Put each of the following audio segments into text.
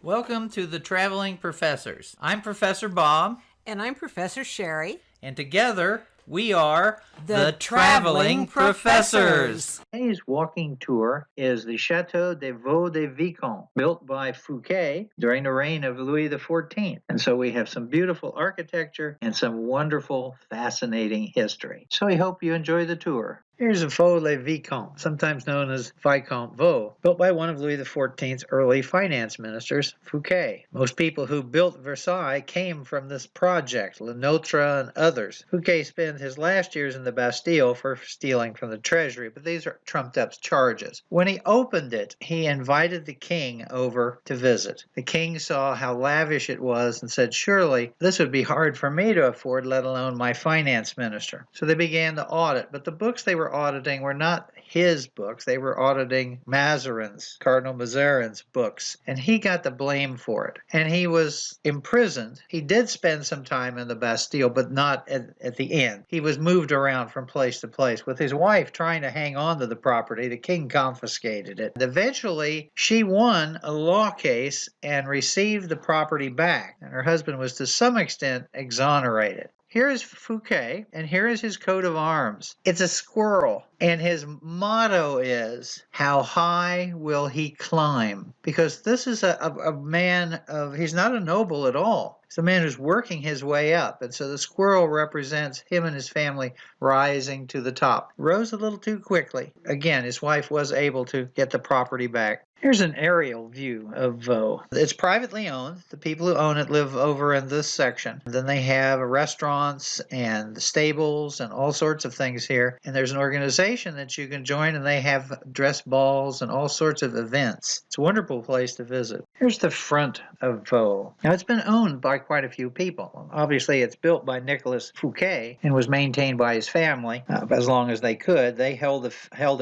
Welcome to the Traveling Professors. I'm Professor Bob. And I'm Professor Sherry. And together we are the Traveling Professors. Today's walking tour is the Château de Vaux de Vicomte, built by Fouquet during the reign of Louis XIV. And so we have some beautiful architecture and some wonderful, fascinating history. So we hope you enjoy the tour. Here's a Vaux le Vicomte, sometimes known as Vicomte Vaux, built by one of Louis XIV's early finance ministers, Fouquet. Most people who built Versailles came from this project, Le Notre and others. Fouquet spent his last years in the Bastille for stealing from the treasury, but these are trumped-up charges. When he opened it, he invited the king over to visit. The king saw how lavish it was and said, surely this would be hard for me to afford, let alone my finance minister. So they began to audit, but the books they were auditing were not his books. They were auditing Mazarin's, Cardinal Mazarin's books, and he got the blame for it. And he was imprisoned. He did spend some time in the Bastille, but not at the end. He was moved around from place to place with his wife trying to hang on to the property. The king confiscated it. Eventually, she won a law case and received the property back, and her husband was to some extent exonerated. Here is Fouquet, and here is his coat of arms. It's a squirrel, and his motto is, how high will he climb? Because this is a man of, he's not a noble at all. He's a man who's working his way up, and so the squirrel represents him and his family rising to the top. Rose a little too quickly. Again, his wife was able to get the property back. Here's an aerial view of Vaux. It's privately owned. The people who own it live over in this section. Then they have restaurants and stables and all sorts of things here. And there's an organization that you can join, and they have dress balls and all sorts of events. It's a wonderful place to visit. Here's the front of Vaux. Now, it's been owned by quite a few people. Obviously, it's built by Nicolas Fouquet and was maintained by his family as long as they could. They held it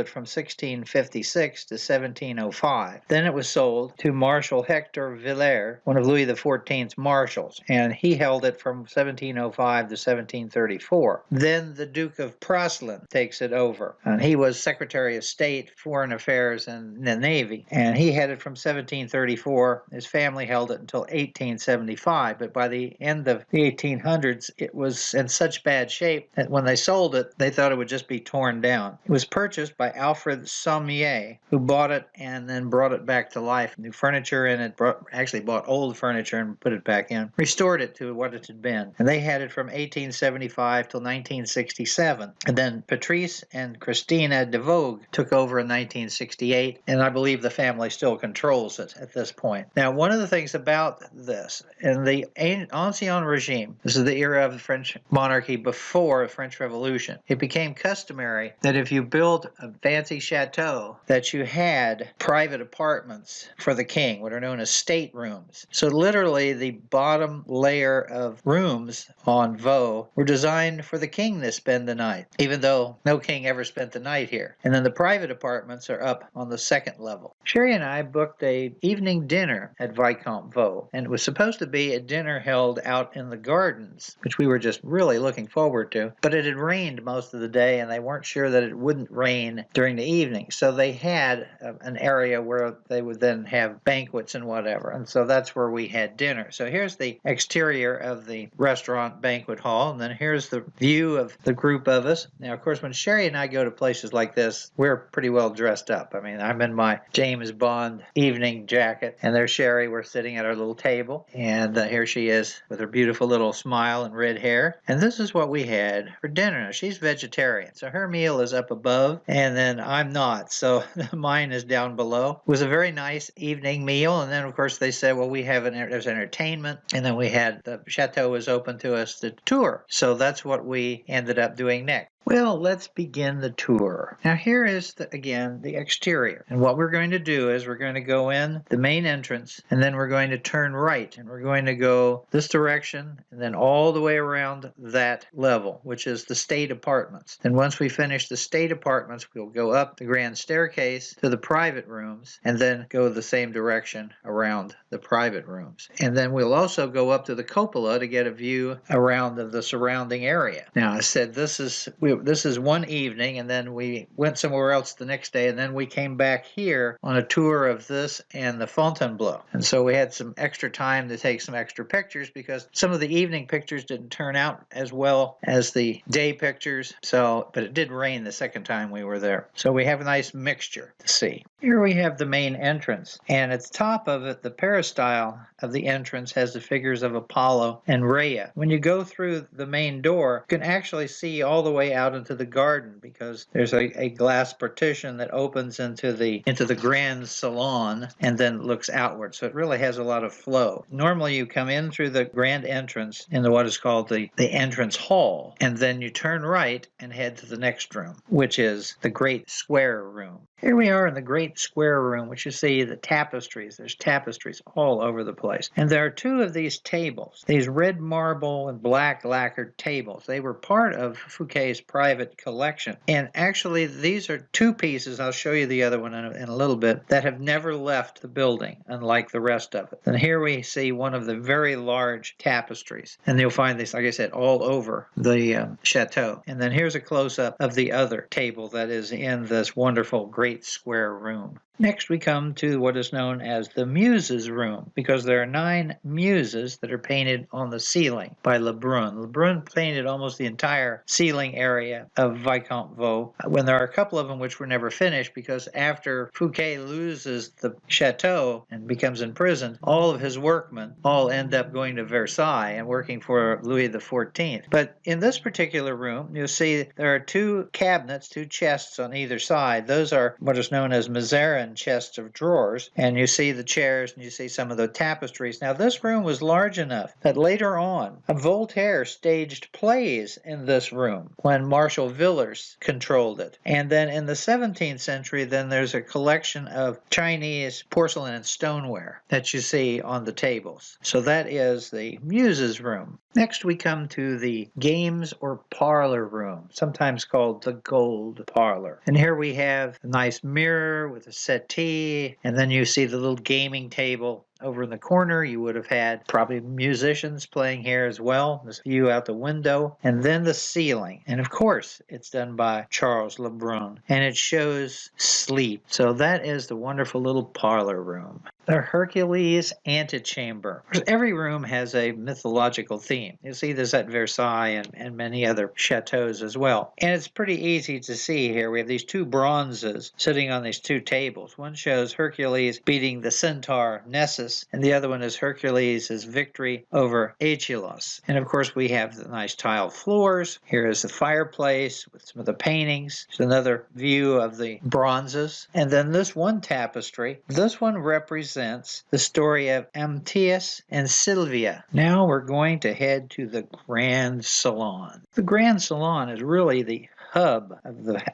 from 1656 to 1705. Then it was sold to Marshal Hector Villers, one of Louis XIV's marshals, and he held it from 1705 to 1734. Then the Duke of Preslen takes it over, and he was Secretary of State, Foreign Affairs, and the Navy, and he had it from 1734. His family held it until 1875, but by the end of the 1800s, it was in such bad shape that when they sold it, they thought it would just be torn down. It was purchased by Alfred Sommier, who bought it and then brought it back to life. New furniture in it, actually bought old furniture and put it back in, restored it to what it had been. And they had it from 1875 till 1967. And then Patrice and Christina de Vaux took over in 1968, and I believe the family still controls it at this point. Now, one of the things about this, in the Ancien Regime, this is the era of the French monarchy before the French Revolution, it became customary that if you built a fancy chateau, that you had private apartments for the king, what are known as state rooms. So literally the bottom layer of rooms on Vaux were designed for the king to spend the night, even though no king ever spent the night here. And then the private apartments are up on the second level. Sherry and I booked an evening dinner at Vicomte Vaux, and it was supposed to be a dinner held out in the gardens, which we were just really looking forward to, but it had rained most of the day, and they weren't sure that it wouldn't rain during the evening. So they had an area where they would then have banquets and whatever, and so that's where we had dinner. So here's the exterior of the restaurant banquet hall, and then here's the view of the group of us. Now, of course, when Sherry and I go to places like this, we're pretty well dressed up. I mean, I'm in my James Bond evening jacket, and there's Sherry. We're sitting at our little table, and here she is with her beautiful little smile and red hair. And this is what we had for dinner. Now, she's vegetarian, so her meal is up above, and then I'm not, so mine is down below. It was a very nice evening meal, and then, of course, they said, well, there's entertainment, and then we had the chateau was open to us to tour. So that's what we ended up doing next. Well, let's begin the tour. Now, here is, again, the exterior. And what we're going to do is we're going to go in the main entrance, and then we're going to turn right, and we're going to go this direction, and then all the way around that level, which is the state apartments. And once we finish the state apartments, we'll go up the grand staircase to the private rooms, and then go the same direction around the private rooms. And then we'll also go up to the cupola to get a view around of the surrounding area. Now, I said this is, this is one evening, and then we went somewhere else the next day, and then we came back here on a tour of this and the Fontainebleau. And so we had some extra time to take some extra pictures because some of the evening pictures didn't turn out as well as the day pictures. But it did rain the second time we were there. So we have a nice mixture to see. Here we have the main entrance, and at the top of it, the peristyle of the entrance has the figures of Apollo and Rhea. When you go through the main door, you can actually see all the way out into the garden because there's a glass partition that opens into the Grand Salon and then looks outward. So it really has a lot of flow. Normally you come in through the grand entrance into what is called the entrance hall, and then you turn right and head to the next room, which is the Great Square Room. Here we are in the Great Square Room, which you see the tapestries. There's tapestries all over the place. And there are two of these tables, these red marble and black lacquered tables. They were part of Fouquet's private collection. And actually, these are two pieces, I'll show you the other one in a little bit, that have never left the building, unlike the rest of it. And here we see one of the very large tapestries. And you'll find this, like I said, all over the chateau. And then here's a close-up of the other table that is in this wonderful Great Square Room. Next, we come to what is known as the Muses Room, because there are 9 muses that are painted on the ceiling by Lebrun. Lebrun painted almost the entire ceiling area of Vicomte Vaux, when there are a couple of them which were never finished, because after Fouquet loses the chateau and becomes imprisoned, all of his workmen all end up going to Versailles and working for Louis XIV. But in this particular room, you'll see there are 2 cabinets, 2 chests on either side. Those are what is known as Mazarin chests of drawers, and you see the chairs and you see some of the tapestries. Now this room was large enough that later on Voltaire staged plays in this room when Marshal Villars controlled it. And then in the 17th century, then there's a collection of Chinese porcelain and stoneware that you see on the tables. So that is the Muses Room. Next we come to the Games or Parlor Room, sometimes called the Gold Parlor. And here we have a nice mirror with a settee, and then you see the little gaming table. Over in the corner, you would have had probably musicians playing here as well. This view out the window, and then the ceiling. And of course, it's done by Charles Lebrun, and it shows sleep. So that is the wonderful little parlor room. The Hercules antechamber. Every room has a mythological theme. You see this at Versailles and many other chateaus as well. And it's pretty easy to see here. We have these 2 bronzes sitting on these 2 tables. One shows Hercules beating the centaur Nessus, and the other one is Hercules' victory over Aeschylus. And of course, we have the nice tile floors. Here is the fireplace with some of the paintings. There's another view of the bronzes. And then this one tapestry, this one represents the story of Amtius and Sylvia. Now we're going to head to the Grand Salon. The Grand Salon is really the hub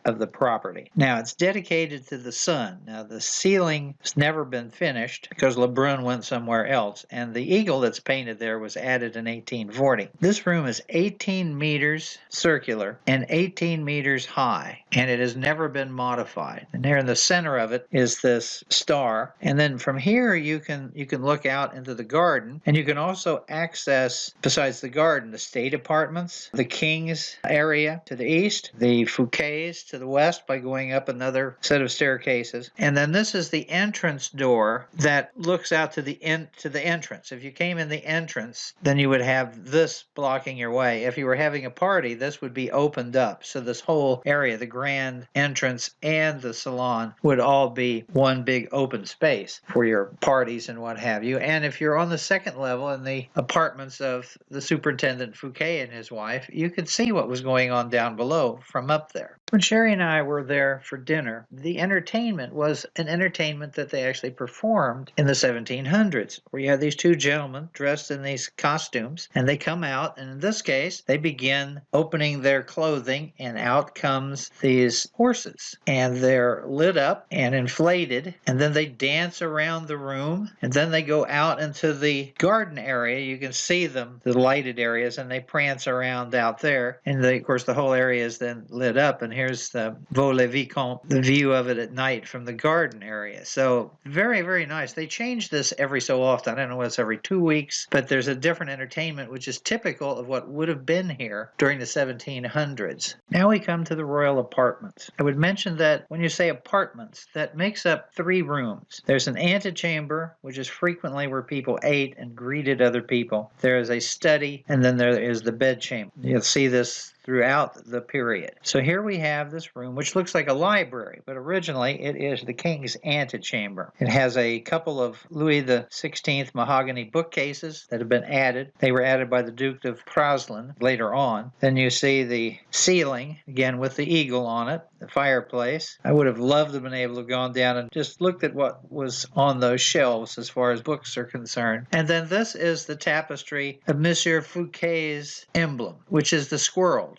of the property. Now it's dedicated to the sun. Now the ceiling has never been finished because Lebrun went somewhere else, and the eagle that's painted there was added in 1840. This room is 18 meters circular and 18 meters high, and it has never been modified. And there in the center of it is this star, and then from here you can look out into the garden, and you can also access, besides the garden, the state apartments, the king's area to the east, the Fouquets to the west by going up another set of staircases. And then this is the entrance door that looks out to the entrance. If you came in the entrance, then you would have this blocking your way. If you were having a party, this would be opened up. So this whole area, the grand entrance and the salon, would all be one big open space for your parties and what have you. And if you're on the second level in the apartments of the Superintendent Fouquet and his wife, you could see what was going on down below from up there. When Sherry and I were there for dinner, the entertainment was an entertainment that they actually performed in the 1700s, where you have these 2 gentlemen dressed in these costumes, and they come out, and in this case, they begin opening their clothing, and out comes these horses, and they're lit up and inflated, and then they dance around the room, and then they go out into the garden area. You can see them, the lighted areas, and they prance around out there, and of course the whole area is then lit up, and here here's the Vaux le Vicomte, the view of it at night from the garden area. So very, very nice. They change this every so often. I don't know whether it's every 2 weeks, but there's a different entertainment, which is typical of what would have been here during the 1700s. Now we come to the royal apartments. I would mention that when you say apartments, that makes up 3 rooms. There's an antechamber, which is frequently where people ate and greeted other people. There is a study, and then there is the bedchamber. You'll see this throughout the period. So here we have this room, which looks like a library, but originally it is the king's antechamber. It has a couple of Louis XVI mahogany bookcases that have been added. They were added by the Duke of Preslen later on. Then you see the ceiling, again with the eagle on it, the fireplace. I would have loved to have been able to have gone down and just looked at what was on those shelves as far as books are concerned. And then this is the tapestry of Monsieur Fouquet's emblem, which is the squirrel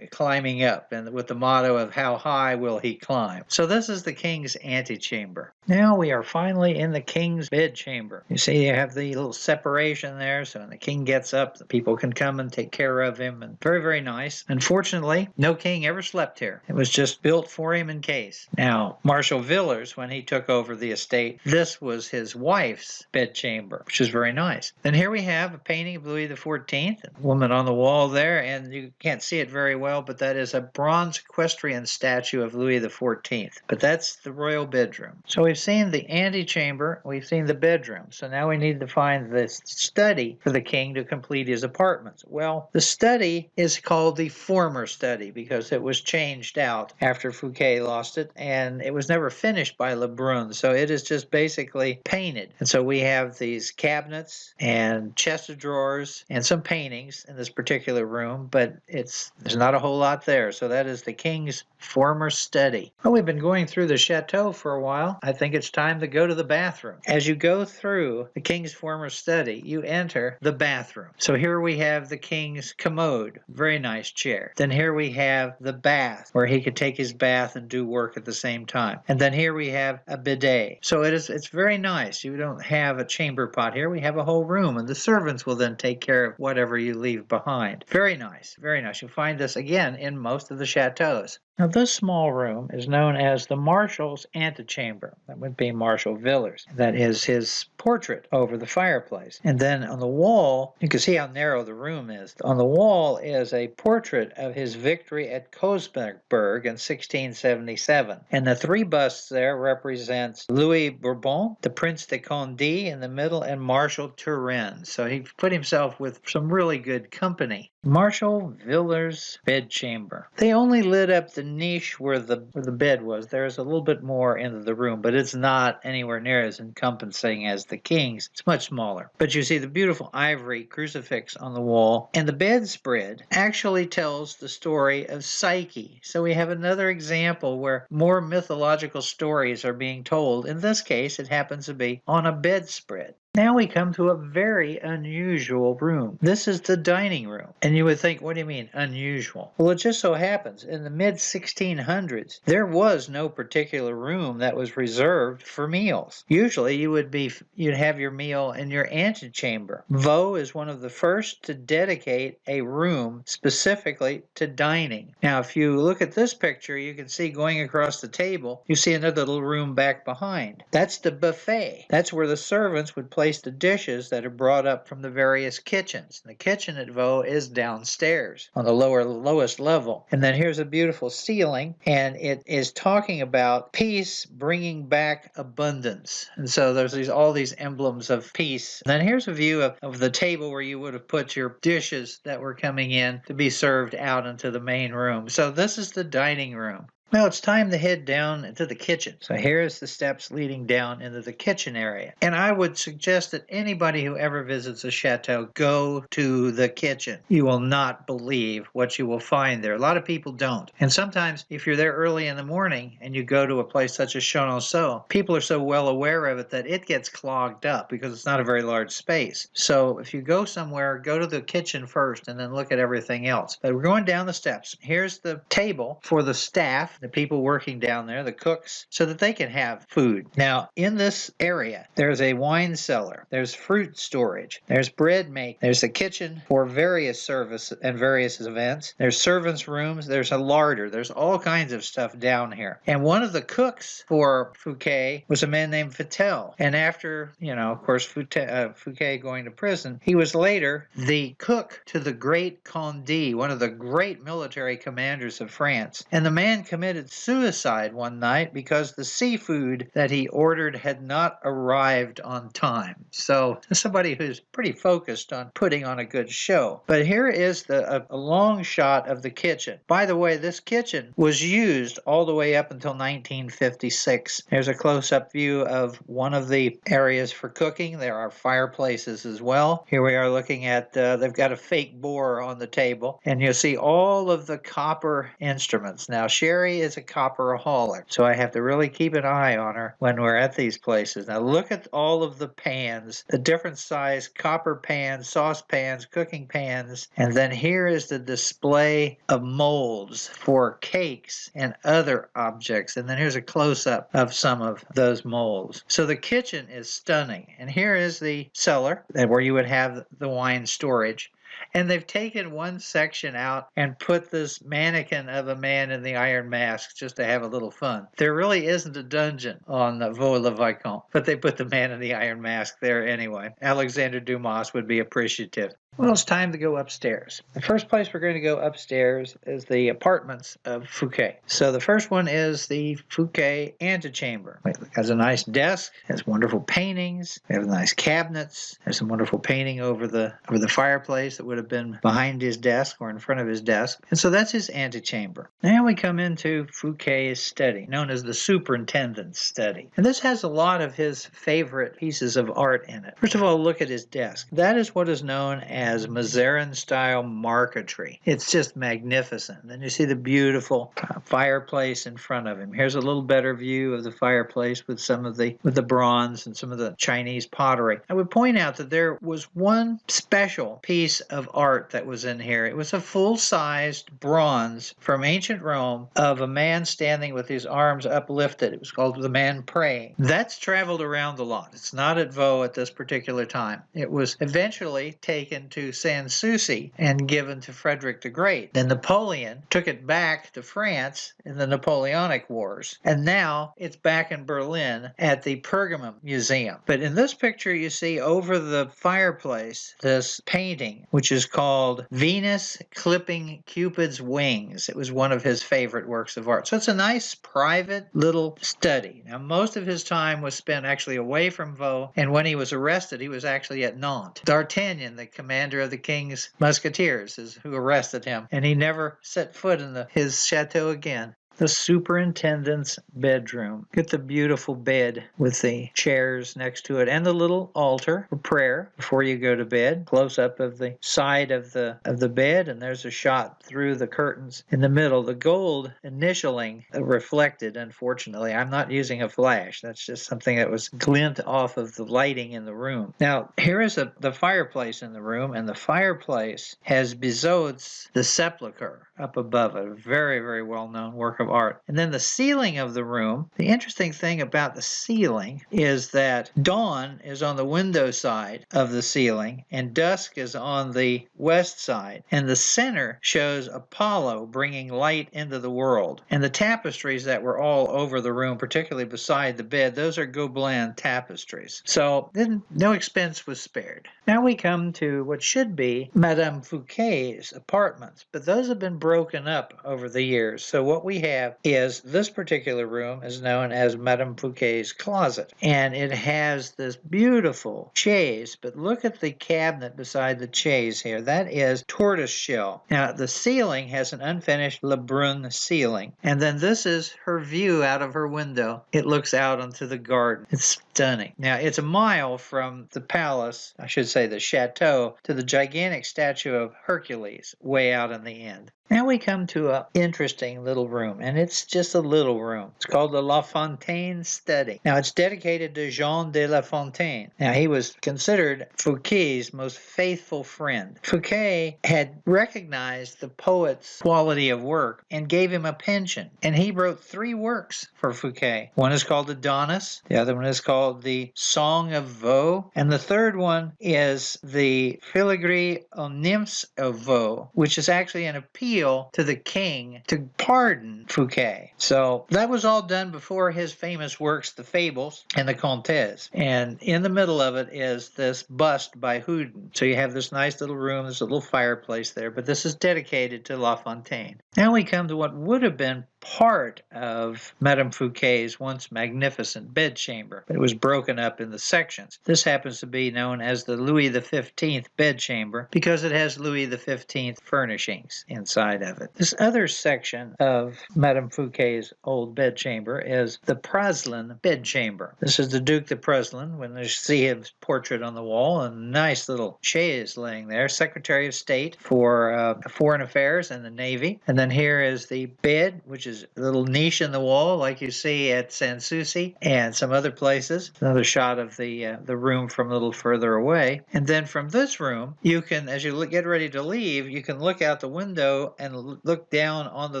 climbing up, and with the motto of how high will he climb. So this is the king's antechamber. Now we are finally in the king's bedchamber. You see you have the little separation there, so when the king gets up, the people can come and take care of him, and very, very nice. Unfortunately, no king ever slept here. It was just built for him in case. Now, Marshal Villars, when he took over the estate, this was his wife's bedchamber, which is very nice. Then here we have a painting of Louis XIV, a woman on the wall there, and you can't see it very well, but that is a bronze equestrian statue of Louis XIV. But that's the royal bedroom. So we've seen the antechamber, we've seen the bedroom. So now we need to find the study for the king to complete his apartments. Well, the study is called the former study because it was changed out after Fouquet lost it, and it was never finished by Lebrun. So it is just basically painted. And so we have these cabinets and chest of drawers and some paintings in this particular room, but there's not a whole lot there. So that is the king's former study. Well, we've been going through the chateau for a while. I think it's time to go to the bathroom. As you go through the king's former study, you enter the bathroom. So here we have the king's commode, very nice chair. Then here we have the bath, where he could take his bath and do work at the same time. And then here we have a bidet. So it's very nice. You don't have a chamber pot here. We have a whole room, and the servants will then take care of whatever you leave behind. Very nice, very nice. You'll find this again in most of the chateaus. Now, this small room is known as the Marshal's antechamber. That would be Marshal Villars. That is his portrait over the fireplace. And then on the wall, you can see how narrow the room is. On the wall is a portrait of his victory at Cosberg in 1677. And the 3 busts there represents Louis Bourbon, the Prince de Condé in the middle, and Marshal Turenne. So he put himself with some really good company. Marshal Villars' bedchamber. They only lit up the niche where the bed was. There's a little bit more into the room, but it's not anywhere near as encompassing as the king's. It's much smaller. But you see the beautiful ivory crucifix on the wall, and the bedspread actually tells the story of Psyche. So we have another example where more mythological stories are being told. In this case, it happens to be on a bedspread. Now we come to a very unusual room. This is the dining room. And you would think, what do you mean, unusual? Well, it just so happens, in the mid-1600s, there was no particular room that was reserved for meals. Usually you'd have your meal in your antechamber. Vaux is one of the first to dedicate a room specifically to dining. Now, if you look at this picture, you can see going across the table, you see another little room back behind. That's the buffet. That's where the servants would place the dishes that are brought up from the various kitchens. The kitchen at Vaux is downstairs on the lowest level. And then here's a beautiful ceiling, and it is talking about peace bringing back abundance. And so there's all these emblems of peace. And then here's a view of the table where you would have put your dishes that were coming in to be served out into the main room. So this is the dining room. Well, it's time to head down into the kitchen. So here's the steps leading down into the kitchen area. And I would suggest that anybody who ever visits a chateau go to the kitchen. You will not believe what you will find there. A lot of people don't. And sometimes if you're there early in the morning and you go to a place such as Chenonceau, people are so well aware of it that it gets clogged up because it's not a very large space. So if you go somewhere, go to the kitchen first and then look at everything else. But we're going down the steps. Here's the table for the staff the people working down there, the cooks, so that they can have food. Now, in this area, there's a wine cellar, there's fruit storage, there's bread make, there's a kitchen for various service and various events, there's servants' rooms, there's a larder, there's all kinds of stuff down here. And one of the cooks for Fouquet was a man named Vitel. And after, of course, Fouquet going to prison, he was later the cook to the great Conde, one of the great military commanders of France. And the man committed suicide one night because the seafood that he ordered had not arrived on time. So somebody who's pretty focused on putting on a good show. But here is a long shot of the kitchen. By the way, this kitchen was used all the way up until 1956. There's a close-up view of one of the areas for cooking. There are fireplaces as well. Here we are looking at, they've got a fake boar on the table, and you'll see all of the copper instruments. Now, Sherry is a copperaholic, so I have to really keep an eye on her when we're at these places. Now, look at all of the pans, the different size copper pans, saucepans, cooking pans, and then here is the display of molds for cakes and other objects. And then here's a close-up of some of those molds. So the kitchen is stunning. And here is the cellar where you would have the wine storage. And they've taken one section out and put this mannequin of a man in the iron mask just to have a little fun. There really isn't a dungeon on Vaux le Vicomte, but they put the man in the iron mask there anyway. Alexander Dumas would be appreciative. Well, it's time to go upstairs. The first place we're going to go upstairs is the apartments of Fouquet. So the first one is the Fouquet antechamber. It has a nice desk, has wonderful paintings, they have nice cabinets, there's some wonderful painting over the fireplace that would have been behind his desk or in front of his desk. And so that's his antechamber. Now we come into Fouquet's study, known as the Superintendent Study. And this has a lot of his favorite pieces of art in it. First of all, look at his desk. That is what is known as Mazarin-style marquetry. It's just magnificent. Then you see the beautiful fireplace in front of him. Here's a little better view of the fireplace with some of the bronze and some of the Chinese pottery. I would point out that there was one special piece of art that was in here. It was a full-sized bronze from ancient Rome of a man standing with his arms uplifted. It was called the man praying. That's traveled around a lot. It's not at Vaux at this particular time. It was eventually taken to Sanssouci and given to Frederick the Great. Then Napoleon took it back to France in the Napoleonic Wars. And now it's back in Berlin at the Pergamon Museum. But in this picture you see over the fireplace this painting which is called Venus Clipping Cupid's Wings. It was one of his favorite works of art. So it's a nice private little study. Now most of his time was spent actually away from Vaux, and when he was arrested he was actually at Nantes. D'Artagnan, the commander of the king's musketeers, is who arrested him, and he never set foot in his chateau again. The superintendent's bedroom. Get the beautiful bed with the chairs next to it and the little altar for prayer before you go to bed. Close up of the side of the bed, and there's a shot through the curtains in the middle. The gold initialing reflected, unfortunately. I'm not using a flash. That's just something that was glint off of the lighting in the room. Now, here is the fireplace in the room, and the fireplace has Bizot's The Sepulchre up above it. A very, very well-known work of art. And then the ceiling of the room, the interesting thing about the ceiling is that dawn is on the window side of the ceiling and dusk is on the west side. And the center shows Apollo bringing light into the world. And the tapestries that were all over the room, particularly beside the bed, those are Gobelin tapestries. So then no expense was spared. Now we come to what should be Madame Fouquet's apartments, but those have been broken up over the years. So what we have is this particular room is known as Madame Fouquet's closet, and it has this beautiful chaise, but look at the cabinet beside the chaise here. That is tortoise shell. Now the ceiling has an unfinished Lebrun ceiling, and then this is her view out of her window. It looks out onto the garden. It's stunning. Now it's a mile from the palace, I should say the chateau, to the gigantic statue of Hercules way out in the end. Now we come to an interesting little room, and it's just a little room. It's called the La Fontaine Study. Now, it's dedicated to Jean de La Fontaine. Now, he was considered Fouquet's most faithful friend. Fouquet had recognized the poet's quality of work and gave him a pension, and he wrote 3 works for Fouquet. One is called Adonis, the other one is called the Song of Vaux, and the third one is the Filigree aux Nymphs of Vaux, which is actually an appeal to the king to pardon Fouquet. So that was all done before his famous works, The Fables and the Comtes. And in the middle of it is this bust by Houdin. So you have this nice little room, there's a little fireplace there, but this is dedicated to La Fontaine. Now we come to what would have been part of Madame Fouquet's once magnificent bedchamber, but it was broken up into sections. This happens to be known as the Louis XV bedchamber because it has Louis XV furnishings inside of it. This other section of Madame Fouquet's old bedchamber is the Preslen Bedchamber. This is the Duc de Preslen, when you see his portrait on the wall, and a nice little chaise laying there, Secretary of State for Foreign Affairs and the Navy. And then here is the bed, which is a little niche in the wall like you see at Sanssouci and some other places. Another shot of the room from a little further away. And then from this room, you can, as you get ready to leave, you can look out the window and look down onto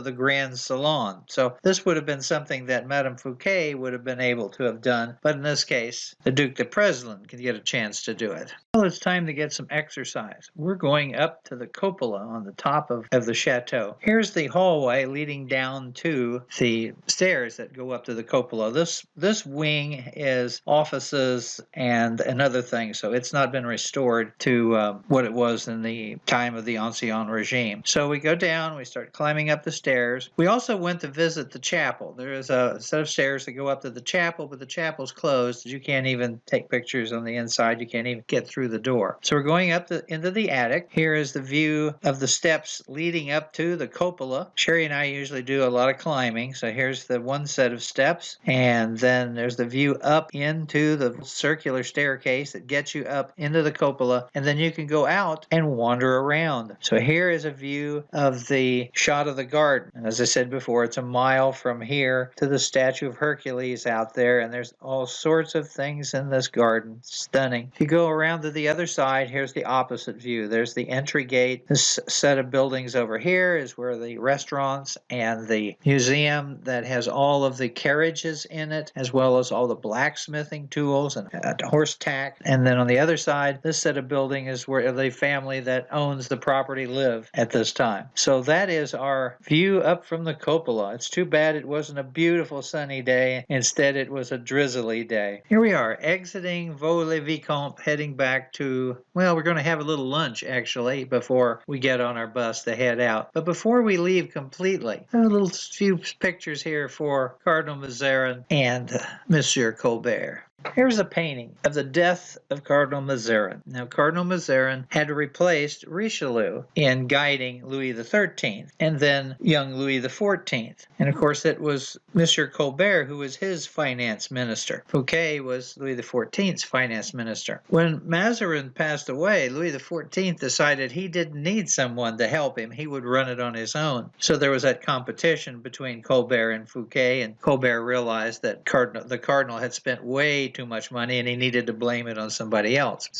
the Grand Salon. So this would have been something that Madame Fouquet would have been able to have done, but in this case, the Duc de Preslen can get a chance to do it. Well, it's time to get some exercise. We're going up to the cupola on the top of the chateau. Here's the hallway leading down to the stairs that go up to the cupola. This wing is offices and other things, so it's not been restored to what it was in the time of the Ancien regime. So we go down, we start climbing up the stairs. We also went to visit the chapel. There is a set of stairs that go up to the chapel, but the chapel's closed. You can't even take pictures on the inside. You can't even get through the door. So we're going up into the attic. Here is the view of the steps leading up to the cupola. Sherry and I usually do a lot of climbing. So here's the one set of steps, and then there's the view up into the circular staircase that gets you up into the cupola, and then you can go out and wander around. So here is a view of the shot of the garden. And as I said before, it's a mile from here to the statue of Hercules out there, and there's all sorts of things in this garden. Stunning. If you go around to the other side, here's the opposite view. There's the entry gate. This set of buildings over here is where the restaurants and the museum that has all of the carriages in it, as well as all the blacksmithing tools and horse tack. And then on the other side, this set of building is where the family that owns the property live at this time. So that is our view up from the cupola. It's too bad it wasn't a beautiful sunny day. Instead, it was a drizzly day. Here we are, exiting Vaux-le-Vicomte, heading back to, well, we're going to have a little lunch, actually, before we get on our bus to head out. But before we leave completely, a little few pictures here for Cardinal Mazarin and Monsieur Colbert. Here's a painting of the death of Cardinal Mazarin. Now, Cardinal Mazarin had replaced Richelieu in guiding Louis XIII and then young Louis XIV. And of course, it was Monsieur Colbert who was his finance minister. Fouquet was Louis XIV's finance minister. When Mazarin passed away, Louis XIV decided he didn't need someone to help him. He would run it on his own. So there was that competition between Colbert and Fouquet, and Colbert realized that the Cardinal had spent way too much money and he needed to blame it on somebody else.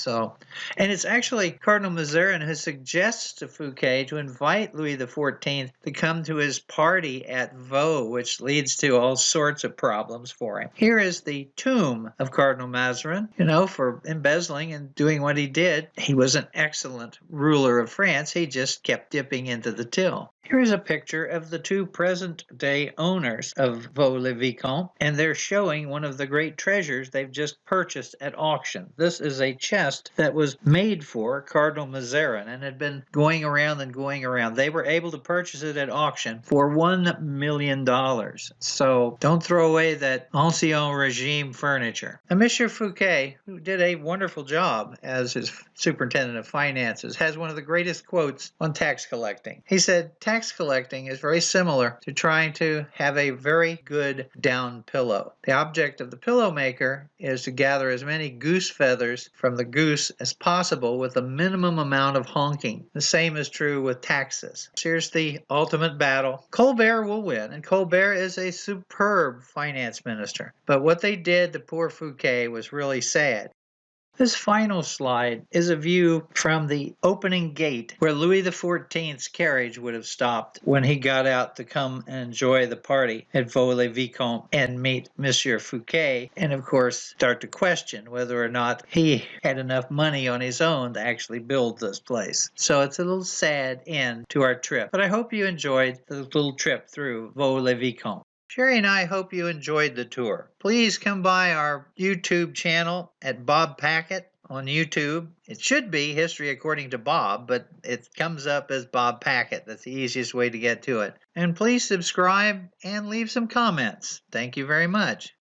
And it's actually Cardinal Mazarin who suggests to Fouquet to invite Louis XIV to come to his party at Vaux, which leads to all sorts of problems for him. Here is the tomb of Cardinal Mazarin, for embezzling and doing what he did. He was an excellent ruler of France. He just kept dipping into the till. Here is a picture of the two present-day owners of Vaux-le-Vicomte, and they're showing one of the great treasures they've just purchased at auction. This is a chest that was made for Cardinal Mazarin and had been going around and going around. They were able to purchase it at auction for $1 million. So don't throw away that Ancien regime furniture. And Monsieur Fouquet, who did a wonderful job as his superintendent of finances, has one of the greatest quotes on tax collecting. He said, "Tax tax collecting is very similar to trying to have a very good down pillow. The object of the pillow maker is to gather as many goose feathers from the goose as possible with a minimum amount of honking. The same is true with taxes. Here's the ultimate battle. Colbert will win, and Colbert is a superb finance minister. But what they did to poor Fouquet was really sad. This final slide is a view from the opening gate where Louis XIV's carriage would have stopped when he got out to come and enjoy the party at Vaux-le-Vicomte and meet Monsieur Fouquet, and of course start to question whether or not he had enough money on his own to actually build this place. So it's a little sad end to our trip, but I hope you enjoyed the little trip through Vaux-le-Vicomte. Sherry and I hope you enjoyed the tour. Please come by our YouTube channel at Bob Packett on YouTube. It should be History According to Bob, but it comes up as Bob Packett. That's the easiest way to get to it. And please subscribe and leave some comments. Thank you very much.